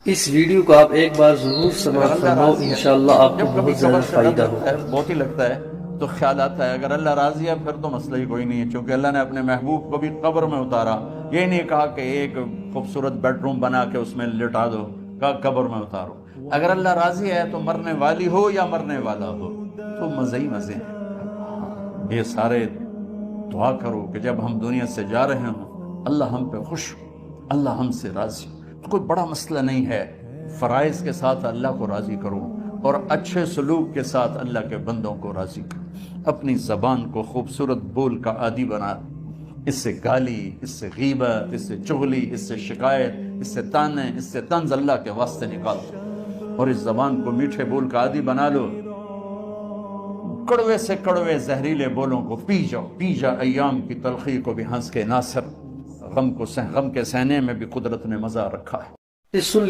इस वीडियो को आप एक बार जरूर समाप्त फरमाओ, इंशाअल्लाह आपको बहुत ज्यादा फायदा होगा। बहुत ही लगता है तो ख्याल आता है अगर अल्लाह राजी है फिर तो मसला ही कोई नहीं है, क्योंकि अल्लाह ने अपने महबूब को भी कब्र में उतारा। ये नहीं कहा कि एक खूबसूरत बेडरूम बना के उसमें लिटा दो, कहा कब्र में उतारो। अगर अल्लाह राजी है तो मरने वाली हो या मरने वाला हो तो मजे ही मजे हैं। ये सारे दुआ करो कि जब हम दुनिया से जा रहे हों अल्लाह हम पे खुश हो, अल्लाह हमसे राजी हो। तो कोई बड़ा मसला नहीं है, फ़राइज़ के साथ अल्लाह को राज़ी करो और अच्छे सलूक के साथ अल्लाह के बंदों को राज़ी करो। अपनी ज़बान को खूबसूरत बोल का आदि बना, इससे गाली, इससे गीबत, इससे चुगली, इससे शिकायत, इससे ताने, इससे तंज अल्लाह के वास्ते निकाल दो और इस ज़बान को मीठे बोल का आदि बना लो। कड़वे से कड़वे जहरीले बोलों को पी जा अय्याम की तलखी को भी हंस के नासर। गम के सहने में भी कुदरत ने मज़ा रखा है। इस सुन